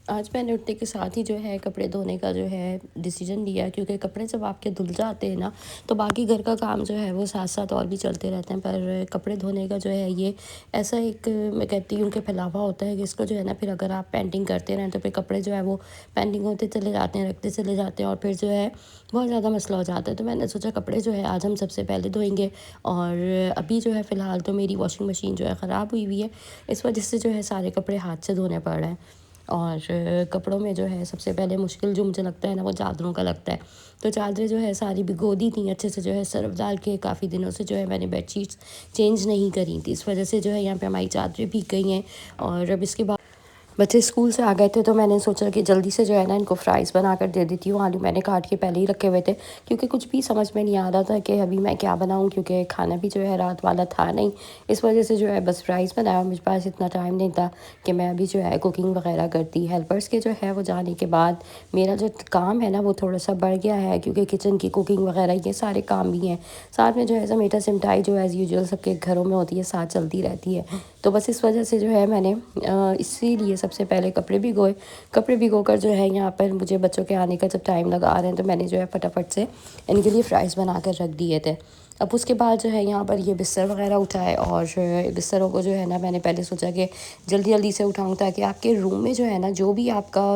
आज मैंने उठने के साथ ही जो है कपड़े धोने का जो है डिसीजन लिया, क्योंकि कपड़े जब आपके धुल जाते हैं ना, तो बाकी घर का काम जो है वो साथ साथ और भी चलते रहते हैं। पर कपड़े धोने का जो है ये ऐसा एक मैं कहती हूँ कि फैलावा होता है कि इसको जो है ना, फिर अगर आप पेंटिंग करते रहें तो फिर कपड़े जो है वो पेंटिंग होते चले जाते हैं, रखते चले जाते हैं, और फिर जो है बहुत ज़्यादा मसला हो जाता है। तो मैंने सोचा कपड़े जो है आज हम सबसे पहले धोएंगे। और अभी जो है फ़िलहाल तो मेरी वॉशिंग मशीन जो है ख़राब हुई हुई है, इस वजह से जो है सारे कपड़े हाथ से धोने पड़ रहे हैं। और कपड़ों में जो है सबसे पहले मुश्किल जो मुझे लगता है ना, वो चादरों का लगता है। तो चादरें जो है सारी भिगो दी थी अच्छे से, जो है सर्फ़ डाल के। काफ़ी दिनों से जो है मैंने बेडशीट्स चेंज नहीं करी थी, इस वजह से जो है यहाँ पे हमारी चादरें भीग गई हैं। और अब इसके बाद बच्चे स्कूल से आ गए थे, तो मैंने सोचा कि जल्दी से जो है ना इनको फ्राइज़ बना कर दे देती हूँ। आलू मैंने काट के पहले ही रखे हुए थे, क्योंकि कुछ भी समझ में नहीं आ रहा था कि अभी मैं क्या बनाऊँ, क्योंकि खाना भी जो है रात वाला था नहीं। इस वजह से जो है बस फ्राइज़ बनाया। मेरे पास इतना टाइम नहीं था कि मैं अभी जो है कुकिंग वगैरह करती। हेल्पर्स के जो है वो जाने के बाद मेरा जो काम है ना वो थोड़ा सा बढ़ गया है, क्योंकि किचन की कुकिंग वगैरह ये सारे काम भी हैं। साथ में जो है समेटा सिमटाई जो एज़ यूजुअल सबके घरों में होती है, साथ चलती रहती है। तो बस इस वजह से जो है मैंने इसीलिए सबसे पहले कपड़े भिगोए। कपड़े भिगोकर जो है यहाँ पर मुझे बच्चों के आने का जब टाइम लगा आ रहे हैं, तो मैंने जो है फटाफट से इनके लिए फ्राइज़ बना कर रख दिए थे। अब उसके बाद जो है यहाँ पर ये बिस्तर वगैरह उठाए, और बिस्तरों को जो है ना मैंने पहले सोचा कि जल्दी जल्दी से उठाऊँ, ताकि आपके रूम में जो है ना जो भी आपका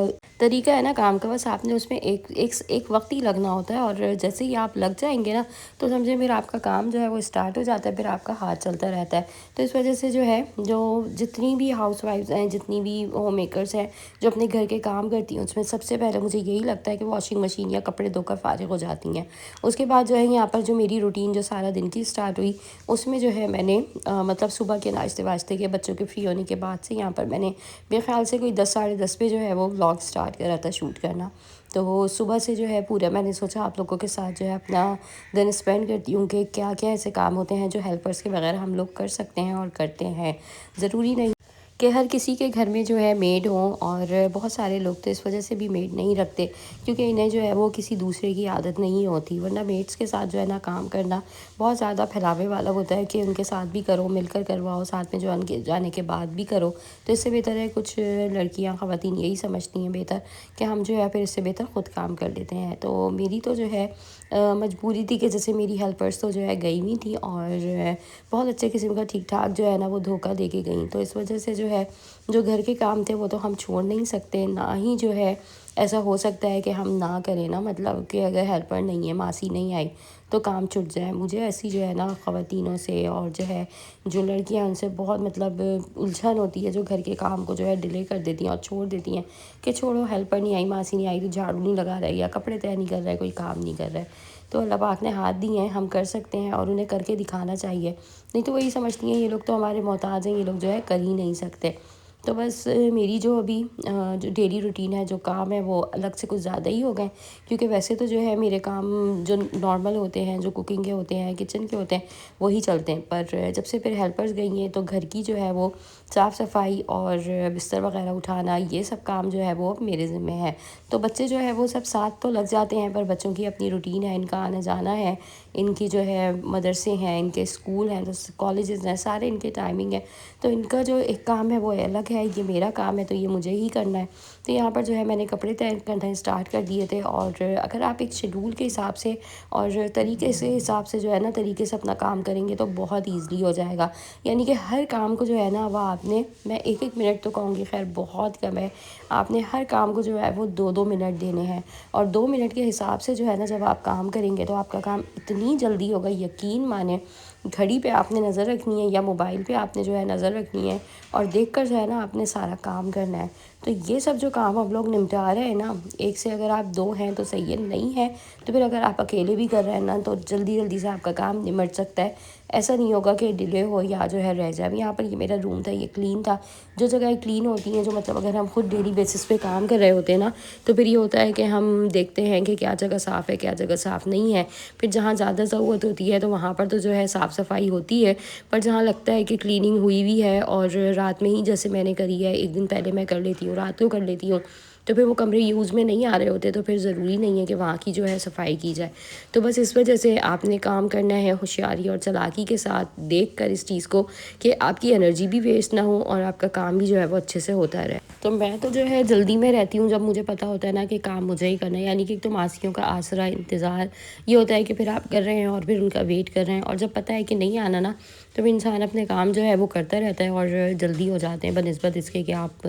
तरीका है ना काम का, बस आपने उसमें एक वक्त ही लगना होता है। और जैसे ही आप लग जाएंगे ना, तो समझे फिर आपका काम जो है वो स्टार्ट हो जाता है, फिर आपका हाथ चलता रहता है। तो इस वजह से जो है जो जितनी भी हाउसवाइफ्स हैं, जितनी भी होम मेकर्स हैं, जो अपने घर के काम करती हैं, उसमें सबसे पहले मुझे यही लगता है कि वॉशिंग मशीन या कपड़े धोकर फारिग हो जाती हैं। उसके बाद जो है यहाँ पर जो मेरी रूटीन जो सारा दिन की स्टार्ट हुई, उसमें जो है मैंने मतलब सुबह के नाश्ते वाश्ते के बच्चों के फ्री होने के बाद से यहाँ पर मैंने मेरे ख्याल से कोई 10 साढ़े 10 पे जो है वो व्लॉग स्टार्ट करा था शूट करना। तो वो सुबह से जो है पूरा मैंने सोचा आप लोगों के साथ जो है अपना दिन स्पेंड करती हूँ कि क्या क्या ऐसे काम होते हैं जो हेल्पर्स के बगैर हम लोग कर सकते हैं और करते हैं। ज़रूरी नहीं कि हर किसी के घर में जो है मेड हो, और बहुत सारे लोग तो इस वजह से भी मेड नहीं रखते, क्योंकि इन्हें जो है वो किसी दूसरे की आदत नहीं होती। वरना मेड्स के साथ जो है ना काम करना बहुत ज़्यादा फैलावे वाला होता है कि उनके साथ भी करो, मिलकर करवाओ, साथ में जो उनके जाने के बाद भी करो। तो इससे बेहतर है, कुछ लड़कियां ख़वातीन यही समझती हैं बेहतर कि हम जो है फिर इससे बेहतर ख़ुद काम कर लेते हैं। तो मेरी तो जो है मजबूरी थी कि जैसे मेरी हेल्पर्स तो जो है गई हुई थी, और बहुत अच्छे किस्म का ठीक ठाक जो है ना वो धोखा दे के गई। तो इस वजह से जो है जो घर के काम थे वो तो हम छोड़ नहीं सकते, ना ही जो है ऐसा हो सकता है कि हम ना करें ना, मतलब कि अगर हेल्पर नहीं है, मासी नहीं आई, तो काम छूट जाए। मुझे ऐसी जो है ना ख़वातीनों से, और जो है जो लड़कियां उनसे बहुत मतलब उलझन होती है, जो घर के काम को जो है डिले कर देती हैं और छोड़ देती हैं कि छोड़ो, हेल्पर नहीं आई, मासी नहीं आई, तो झाड़ू नहीं लगा रहा है या कपड़े तय नहीं कर रहा है, कोई काम नहीं कर रहा है। तो अल्लाह पाक ने हाथ दिए हैं, हम कर सकते हैं, और उन्हें करके दिखाना चाहिए। नहीं तो वही समझती हैं ये लोग तो हमारे मोहताज हैं, ये लोग जो है कर ही नहीं सकते। तो बस मेरी जो अभी जो डेली रूटीन है, जो काम है, वो अलग से कुछ ज़्यादा ही हो गए, क्योंकि वैसे तो जो है मेरे काम जो नॉर्मल होते हैं, जो कुकिंग के होते हैं, किचन के होते हैं, वही चलते हैं। पर जब से फिर हेल्पर्स गई हैं, तो घर की जो है वो साफ़ सफाई और बिस्तर वगैरह उठाना, ये सब काम जो है वो अब मेरे ज़िम्मे है। तो बच्चे जो है वो सब साथ तो लग जाते हैं, पर बच्चों की अपनी रूटीन है, इनका आना जाना है, इनकी जो है मदरसे हैं, इनके स्कूल हैं, तो कॉलेजेस हैं, सारे इनके टाइमिंग है। तो इनका जो एक काम है वो अलग है, ये मेरा काम है, तो ये मुझे ही करना है। तो यहाँ पर जो है मैंने कपड़े तय करना स्टार्ट कर दिए थे। और अगर आप एक शेड्यूल के हिसाब से और तरीके से हिसाब से जो है ना तरीके से अपना काम करेंगे, तो बहुत ईज़िली हो जाएगा। यानी कि हर काम को जो है ना, वह आपने, मैं एक मिनट तो कहूँगी, खैर बहुत कम है, आपने हर काम को जो है वो 2-2 मिनट देने हैं। और 2 मिनट के हिसाब से जो है ना जब आप काम करेंगे, तो आपका काम इतनी जल्दी होगा, यकीन माने। घड़ी पे आपने नज़र रखनी है या मोबाइल पे आपने जो है नज़र रखनी है, और देखकर जो है ना आपने सारा काम करना है। तो ये सब जो काम हम लोग निपटा रहे हैं ना, एक से अगर आप 2 हैं तो सही है, नहीं है तो फिर अगर आप अकेले भी कर रहे हैं ना, तो जल्दी जल्दी से आपका काम निमट सकता है। ऐसा नहीं होगा कि डिले हो या जो है रह जाए। अब यहाँ पर ये मेरा रूम था, ये क्लीन था। जो जगह क्लीन होती हैं, जो मतलब अगर हम खुद डेली बेसिस पे काम कर रहे होते हैं ना, तो फिर ये होता है कि हम देखते हैं कि क्या जगह साफ़ है, क्या जगह साफ़ नहीं है। फिर जहाँ ज़्यादा ज़रूरत होती है, तो वहाँ पर तो जो है साफ़ सफाई होती है। पर जहाँ लगता है कि क्लीनिंग हुई है, और रात में ही जैसे मैंने करी है, एक दिन पहले मैं कर लेती हूँ, रात को कर लेती हूँ, तो फिर वो कमरे यूज़ में नहीं आ रहे होते, तो फिर ज़रूरी नहीं है कि वहाँ की जो है सफाई की जाए। तो बस इस वजह से आपने काम करना है होशियारी और चालाकी के साथ, देख कर इस चीज़ को कि आपकी एनर्जी भी वेस्ट ना हो और आपका काम भी जो है वो अच्छे से होता रहे। तो मैं तो जो है जल्दी में रहती हूँ, जब मुझे पता होता है ना कि काम मुझे ही करना है, यानी कि एक तो मासियों का आसरा, इंतज़ार ये होता है कि फिर आप कर रहे हैं और फिर उनका वेट कर रहे हैं, और जब पता है कि नहीं आना ना, तो फिर इंसान अपने काम जो है वो करता रहता है और जल्दी हो जाते हैं बनिस्बत इसके कि आप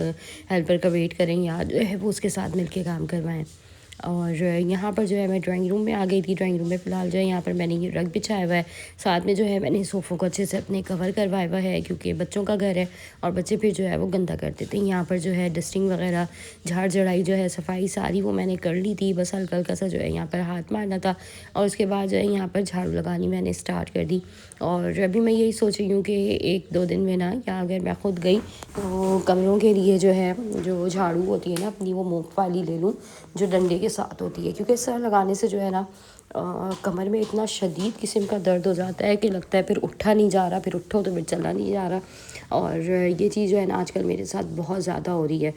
हेल्पर का वेट करें या जो है वो उसके साथ मिल के काम करवाएँ। और यहाँ पर जो है मैं ड्राइंग रूम में आ गई थी। ड्राइंग रूम में फ़िलहाल जो है यहाँ पर मैंने ये रग बिछाया हुआ है, साथ में जो है मैंने सोफ़ों को अच्छे से अपने कवर करवाया हुआ है, क्योंकि बच्चों का घर है और बच्चे फिर जो है वो गंदा कर देते हैं। यहाँ पर जो है डस्टिंग वगैरह, झाड़ झड़ाई जो है, सफाई सारी वो मैंने कर ली थी, बस हल्का हल्का सा जो है यहाँ पर हाथ मारना था और उसके बाद जो है यहाँ पर झाड़ू लगानी मैंने स्टार्ट कर दी। और अभी मैं यही सोच रही हूँ कि 1-2 दिन में ना, या अगर मैं खुद गई तो कमरों के लिए जो है, जो झाड़ू होती है ना अपनी, वो मोप वाली ले लूँ जो डंडे के साथ होती है, क्योंकि इस तरह लगाने से जो है ना कमर में इतना शदीद किस्म का दर्द हो जाता है कि लगता है फिर उठा नहीं जा रहा, फिर उठो तो फिर चला नहीं जा रहा। और ये चीज़ जो है ना आजकल मेरे साथ बहुत ज़्यादा हो रही है।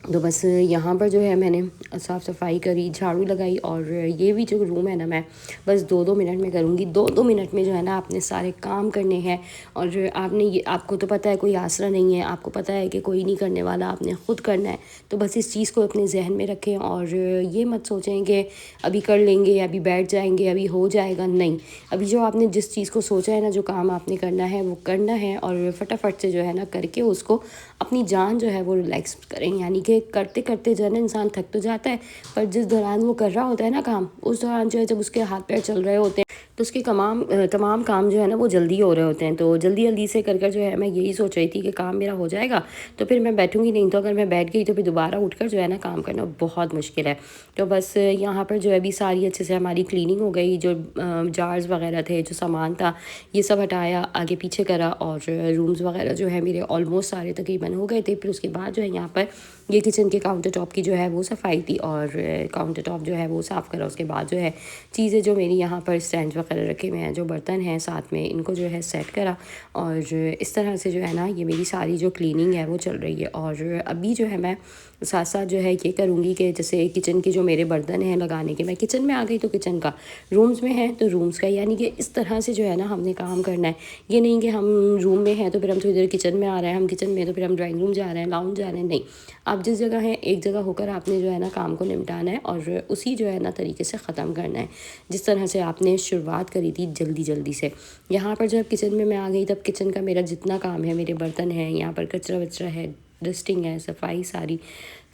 तो बस यहाँ पर जो है मैंने साफ़ सफाई करी, झाड़ू लगाई, और ये भी जो रूम है ना, मैं बस 2-2 मिनट में करूँगी। 2-2 मिनट में जो है ना आपने सारे काम करने हैं, और आपने ये, आपको तो पता है कोई आसरा नहीं है, आपको पता है कि कोई नहीं करने वाला, आपने ख़ुद करना है। तो बस इस चीज़ को अपने जहन में रखें और ये मत सोचें कि अभी कर लेंगे, अभी बैठ जाएंगे, अभी हो जाएगा। नहीं, अभी जो आपने जिस चीज़ को सोचा है ना, जो काम आपने करना है वो करना है, और फटाफट से जो है ना करके उसको अपनी जान जो है वो रिलैक्स करें। यानी कि करते करते जो है ना इंसान थक तो जाता है, पर जिस दौरान वो कर रहा होता है ना काम, उस दौरान जो है जब उसके हाथ पैर चल रहे होते हैं, तो उसके तमाम काम जो है ना वो जल्दी हो रहे होते हैं। तो जल्दी जल्दी से कर कर जो है मैं यही सोच रही थी कि काम मेरा हो जाएगा तो फिर मैं बैठूंगी नहीं, तो अगर मैं बैठ गई तो फिर दोबारा उठकर जो है ना काम करना बहुत मुश्किल है। तो बस यहाँ पर जो है अभी सारी अच्छे से हमारी क्लीनिंग हो गई, जो जार्स वगैरह थे, जो सामान था, ये सब हटाया, आगे पीछे करा, और रूम्स वगैरह जो है मेरे ऑलमोस्ट सारे तकरीबन हो गए थे। फिर उसके बाद जो है यहाँ पर ये किचन के काउंटर टॉप की जो है वो सफाई थी, और काउंटर टॉप जो है वो साफ़ करा। उसके बाद जो है चीज़ें जो मेरी यहाँ पर स्टैंड वगैरह रखे हुए हैं, जो बर्तन हैं साथ में, इनको जो है सेट करा, और इस तरह से जो है ना ये मेरी सारी जो क्लीनिंग है वो चल रही है। और अभी जो है मैं साथ साथ जो है ये करूँगी कि जैसे किचन के जो मेरे बर्तन हैं लगाने के, मैं किचन में आ गई तो किचन का, रूम्स में है तो रूम्स का, यानी कि इस तरह से जो है ना हमने काम करना है। ये नहीं कि हम रूम में हैं तो फिर हम थोड़ी देर किचन में आ रहे हैं, हम किचन में तो फिर हम ड्राइंग रूम जा रहे हैं, लाउंज जा रहे हैं। नहीं, आप जिस जगह हैं एक जगह होकर आपने जो है ना काम को निपटाना है, और उसी जो है ना तरीके से ख़त्म करना है जिस तरह से आपने शुरुआत करी थी जल्दी जल्दी से। यहाँ पर जब किचन में मैं आ गई तब किचन का मेरा जितना काम है, मेरे बर्तन हैं, यहाँ पर कचरा वचरा है, डस्टिंग है, सफाई सारी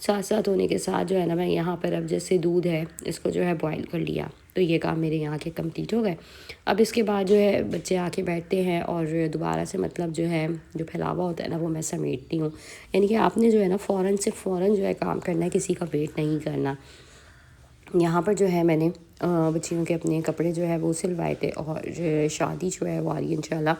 साथ साथ होने के साथ जो है ना मैं यहाँ पर अब जैसे दूध है इसको जो है बॉईल कर लिया, तो ये काम मेरे यहाँ के कंप्लीट हो गए। अब इसके बाद जो है बच्चे आके बैठते हैं और दोबारा से मतलब जो है जो फैलावा होता है ना वो मैं समेटती हूँ। यानी कि आपने जो है ना फ़ौरन से फ़ौरन जो है काम करना है, किसी का वेट नहीं करना। यहाँ पर जो है मैंने बच्चियों के अपने कपड़े जो है वो सिलवाए थे, और शादी जो है वो आ रही है इंशाल्लाह।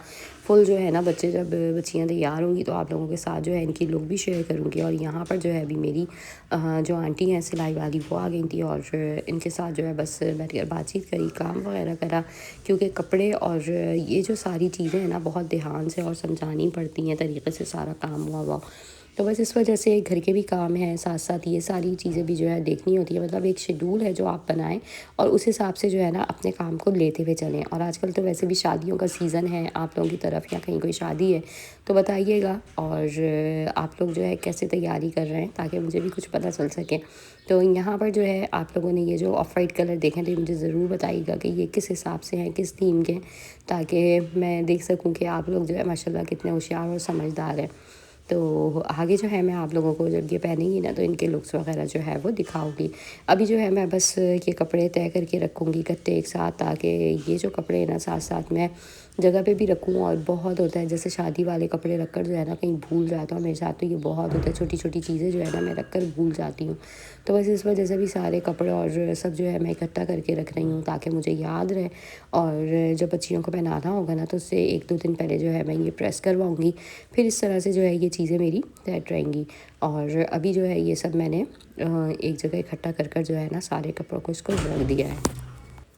फुल जो है ना जब बच्चियाँ तैयार होंगी तो आप लोगों के साथ जो है इनकी लुक भी शेयर करूँगी। और यहाँ पर जो है अभी मेरी जो आंटी हैं सिलाई वाली वो आ गई थी, और इनके साथ जो है बस बैठ कर बातचीत करी, काम वगैरह करा, क्योंकि कपड़े और ये जो सारी चीज़ें हैं ना बहुत ध्यान से और समझानी पड़ती हैं तरीक़े से, सारा काम हुआ। तो बस इस वजह से घर के भी काम हैं, साथ साथ ये सारी चीज़ें भी जो है देखनी होती है। मतलब एक शेड्यूल है जो आप बनाएं और उस हिसाब से जो है ना अपने काम को लेते हुए चलें। और आजकल तो वैसे भी शादियों का सीज़न है, आप लोगों की तरफ या कहीं कोई शादी है तो बताइएगा, और आप लोग जो है कैसे तैयारी कर रहे हैं ताकि मुझे भी कुछ पता चल सके। तो यहाँ पर जो है आप लोगों ने ये जो ऑफ वाइट कलर देखे तो मुझे ज़रूर बताइएगा कि ये किस हिसाब से हैं, किस थीम के, ताकि मैं देख सकूँ कि आप लोग जो है माशाल्लाह कितने होशियार और समझदार हैं। तो आगे जो है मैं आप लोगों को जब ये पहनेंगी ना तो इनके लुक्स वगैरह जो है वो दिखाऊंगी। अभी जो है मैं बस ये कपड़े तय करके रखूँगी इकट्ठे एक साथ, ताकि ये जो कपड़े ना साथ साथ मैं जगह पे भी रखूँ। और बहुत होता है जैसे शादी वाले कपड़े रख कर जो है ना कहीं भूल जाता हूँ, मेरे साथ तो ये बहुत होता है, छोटी छोटी चीज़ें जो है ना मैं रख कर भूल जाती हूँ। तो बस इस वजह से भी सारे कपड़े और सब जो है मैं इकट्ठा करके रख रही हूँ ताकि मुझे याद रहे। और जब बच्चियों को पहनाना होगा ना तो उससे 1-2 दिन पहले जो है मैं ये प्रेस करवाऊँगी, फिर इस तरह से जो है ये चीज़ें मेरी सेट रहेंगी। और अभी जो है ये सब मैंने एक जगह इकट्ठा कर कर जो है ना सारे कपड़ों को इसको रख दिया है।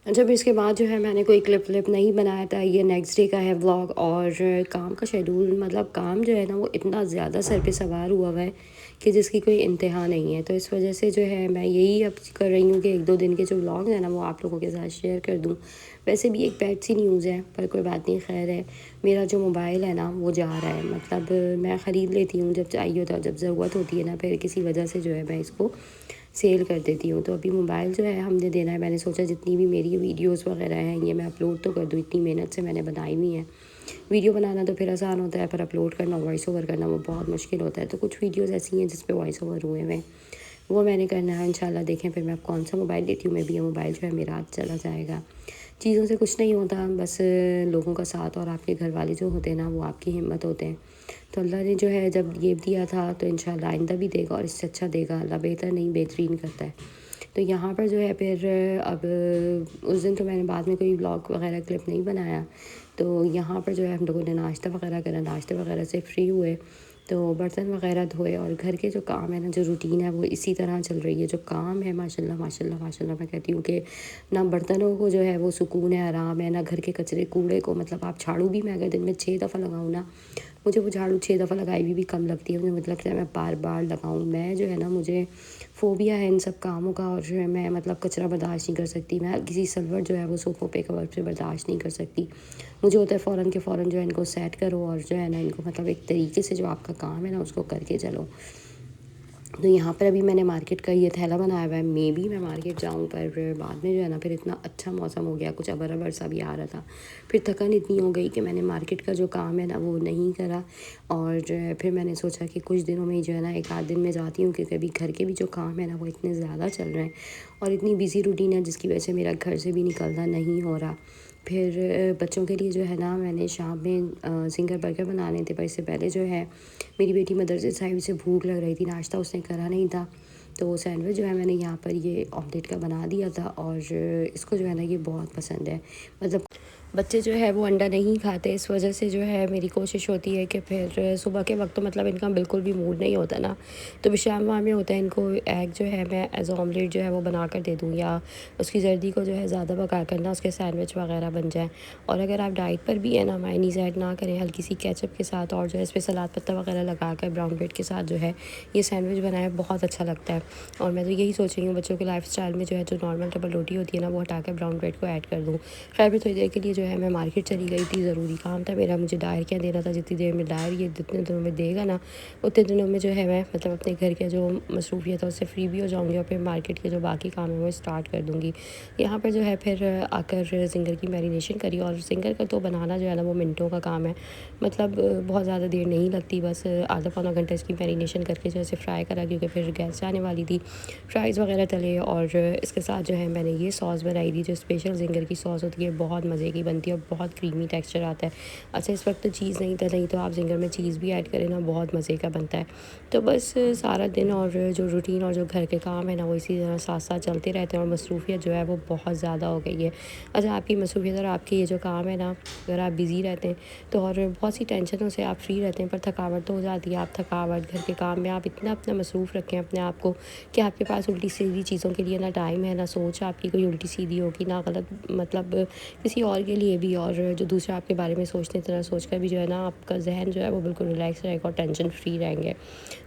जब इसके बाद जो है मैंने कोई क्लिप व्लिप नहीं बनाया था, ये नेक्स्ट डे का है व्लॉग। और काम का शेड्यूल मतलब काम जो है ना वो इतना ज़्यादा सर पे सवार हुआ है कि जिसकी कोई इंतहा नहीं है। तो इस वजह से जो है मैं यही अब कर रही हूँ कि 1-2 दिन के जो व्लॉग्स हैं ना वो आप लोगों के साथ शेयर कर दूँ। वैसे भी एक बैड सी न्यूज़ है, पर कोई बात नहीं, खैर है। मेरा जो मोबाइल है ना वो जा रहा है, मतलब मैं ख़रीद लेती हूँ जब चाहिए होता है, जब ज़रूरत होती है ना, फिर किसी वजह से जो है मैं इसको सेल कर देती हूँ। तो अभी मोबाइल जो है हमने देना है। मैंने सोचा जितनी भी मेरी वीडियोस वगैरह हैं ये मैं अपलोड तो कर दूँ, इतनी मेहनत से मैंने बनाई हुई है। वीडियो बनाना तो फिर आसान होता है, पर अपलोड करना, वॉइस ओवर करना वो बहुत मुश्किल होता है। तो कुछ वीडियोस ऐसी हैं जिस पे वॉइस ओवर हुए हुए हैं, वो मैंने करना है इंशाल्लाह। देखें फिर मैं कौन सा मोबाइल लेती हूँ, मैं भी ये मोबाइल जो है मेरा आज चला जाएगा। चीज़ों से कुछ नहीं होता, बस लोगों का साथ और आपके घर वाले जो होते हैं ना वो आपकी हिम्मत होते हैं। तो अल्लाह ने जो है जब ये दिया था तो इंशाल्लाह आइंदा भी देगा और इससे अच्छा देगा। अल्लाह बेहतर नहीं बेहतरीन करता है। तो यहाँ पर जो है फिर अब उस दिन तो मैंने बाद में कोई व्लॉग वगैरह क्लिप नहीं बनाया। तो यहाँ पर जो है हम लोगों ने नाश्ता वगैरह करा, नाश्ते वगैरह से फ्री हुए तो बर्तन वगैरह धोए, और घर के जो काम है ना, जो रूटीन है वो इसी तरह चल रही है। जो काम है माशाल्लाह माशाल्लाह माशाल्लाह, मैं कहती हूँ कि ना बर्तनों को जो है वो सुकून है, आराम है, ना घर के कचरे कूड़े को, मतलब आप झाड़ू भी मैं अगर दिन में 6 दफ़ा लगाऊँ ना, मुझे वो झाड़ू 6 दफ़ा लगाई हुई भी कम लगती है। मुझे मतलब लगता है मैं बार बार लगाऊँ। मैं जो है ना, मुझे फ़ोबिया है इन सब कामों का, और जो है मैं मतलब कचरा बर्दाश्त नहीं कर सकती। मैं किसी सलवट जो है वो सोफ़ों पे कवर पे बर्दाश्त नहीं कर सकती। मुझे होता है फ़ौरन के फ़ौरन जो है इनको सेट करो, और जो है ना इनको मतलब एक तरीके से जो आपका काम है ना उसको करके चलो। तो यहाँ पर अभी मैंने मार्केट का ये थैला बनाया हुआ है। मे बी मैं मार्केट जाऊँ, पर बाद में जो है ना फिर इतना अच्छा मौसम हो गया, कुछ अबर-अबर सा भी आ रहा था। फिर थकन इतनी हो गई कि मैंने मार्केट का जो काम है ना वो नहीं करा, और जो है फिर मैंने सोचा कि कुछ दिनों में ही जो है ना 1 आध दिन में जाती हूँ, क्योंकि अभी घर के भी जो काम है ना वो इतने ज़्यादा चल रहे हैं और इतनी बिज़ी रूटीन है जिसकी वजह से मेरा घर से भी निकलना नहीं हो रहा। फिर बच्चों के लिए जो है ना मैंने शाम में ज़िंगर बर्गर बनाने थे, पर इससे पहले जो है मेरी बेटी मदरसे से आई, उसे भूख लग रही थी, नाश्ता उसने करा नहीं था। तो वो सैंडविच जो है मैंने यहाँ पर ये ऑमलेट का बना दिया था, और इसको जो है ना ये बहुत पसंद है। मतलब बच्चे जो है वो अंडा नहीं खाते, इस वजह से जो है मेरी कोशिश होती है कि फिर सुबह के वक्त तो मतलब इनका बिल्कुल भी मूड नहीं होता ना, तो फिर शाम वाम में होता है इनको एग जो है मैं एज ऑमलेट जो है वो बना कर दे दूँ, या उसकी जर्दी को जो है ज़्यादा पका कर ना उसके सैंडविच वगैरह बन जाए। और अगर आप डाइट पर भी है ना, मायनीज़ ऐड ना करें, हल्की सी केचप के साथ, और जो है इस पर सलाद पत्ता वगैरह लगा कर ब्राउन ब्रेड के साथ जो है ये सैंडविच बनाया, बहुत अच्छा लगता है। और मैं तो यही सोच रही हूँ बच्चों के लाइफस्टाइल में जो है जो नॉर्मल डबल रोटी होती है ना वो हटा कर ब्राउन ब्रेड को ऐड कर दूँ। खैर भी थोड़ी देर के लिए जो है मैं मार्केट चली गई थी, ज़रूरी काम था मेरा, मुझे डायर क्या देना था। जितनी देर में डायर ये जितने दिनों में देगा ना उतने दिनों में जो है मैं मतलब अपने घर के जो मसरूफियत है उससे फ्री भी हो जाऊँगी, और फिर मार्केट के जो बाकी काम है वो स्टार्ट कर दूँगी। यहाँ पर जो है फिर आकर ज़िंगर की मैरिनेशन करी, और ज़िंगर का तो बनाना जो है ना वो मिनटों का काम है, मतलब बहुत ज़्यादा देर नहीं लगती। बस आधा पौना घंटा इसकी मैरिनेशन करके जो है फ्राई करा, क्योंकि फिर गैस जाने वाली थी। फ्राइज़ वगैरह तले, और इसके साथ जो है मैंने ये सॉस बनाई थी, जो स्पेशल ज़िंगर की सॉस होती है, बहुत मज़े की बनती है और बहुत क्रीमी टेक्सचर आता है। अच्छा, इस वक्त तो चीज़ नहीं था, नहीं तो आप ज़िंगर में चीज़ भी ऐड करें ना, बहुत मज़े का बनता है। तो बस सारा दिन और जो रूटीन और जो घर के काम है ना वो इसी तरह साथ साथ चलते रहते हैं, और मसरूफियत जो है वो बहुत ज़्यादा हो गई है। अच्छा, आपकी मसरूफियत और आपके ये जो काम है ना, अगर आप बिज़ी रहते हैं तो और बहुत सी टेंशनों से आप फ्री रहते हैं, पर थकावट तो हो जाती है। आप थकावट घर के काम में आप इतना अपना मसरूफ़ रखें अपने आप को कि आपके पास उल्टी सीधी चीज़ों के लिए ना टाइम है, ना सोच आपकी कोई उल्टी सीधी होगी, ना गलत मतलब किसी और के लिए भी, और जो दूसरे आपके बारे में सोचते हैं, इतना सोच कर भी जो है ना आपका जहन जो है वो बिल्कुल रिलैक्स रहेगा और टेंशन फ्री रहेंगे।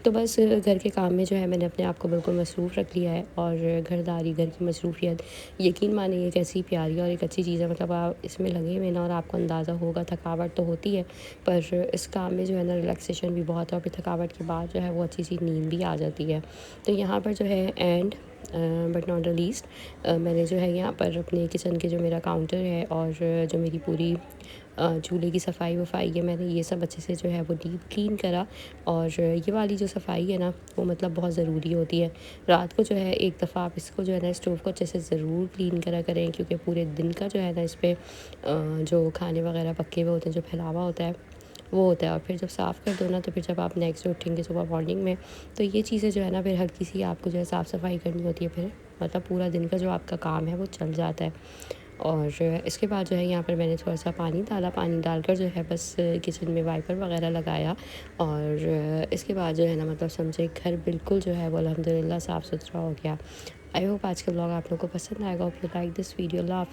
तो बस घर के काम में जो है मैंने अपने आप को बिल्कुल मसरूफ़ रख लिया है, और घरदारी, घर की मसरूफियत, यकीन मानिए एक ऐसी प्यारी और एक अच्छी चीज़ है। मतलब आप इसमें लगे हुए ना और आपको अंदाज़ा होगा, थकावट तो होती है, पर इस काम में जो है ना रिलैक्सेशन भी बहुत है, और फिर थकावट के बाद जो है वो अच्छी सी नींद भी आ जाती है। तो यहाँ पर जो है and but not the least, मैंने जो है यहाँ पर अपने किचन के जो मेरा काउंटर है और जो मेरी पूरी चूल्हे की सफाई वफाई है, मैंने ये सब अच्छे से जो है वो डीप क्लीन करा। और ये वाली जो सफाई है ना वो मतलब बहुत ज़रूरी होती है। रात को जो है एक दफ़ा आप इसको जो है ना स्टोव को अच्छे से ज़रूर क्लीन करा करें, क्योंकि पूरे दिन का जो है ना इस पर जो खाने वगैरह पके हुए होते हैं, जो फैलावा होता है वो होता है। और फिर जब साफ़ कर दो ना, तो फिर जब आप नेक्स्ट डे उठेंगे सुबह मॉर्निंग में, तो ये चीज़ें जो है ना फिर हल्की सी आपको जो है साफ़ सफाई करनी होती है, फिर मतलब पूरा दिन का जो आपका काम है वो चल जाता है। और इसके बाद जो है यहाँ पर मैंने थोड़ा सा पानी डाला, पानी डालकर जो है बस किचन में वाइपर वगैरह लगाया, और इसके बाद जो है ना मतलब समझे घर बिल्कुल जो है वो अल्हम्दुलिल्लाह साफ़ सुथरा हो गया। आई होप आज का ब्लॉग आप लोगों को पसंद आएगा। Hope you like this video.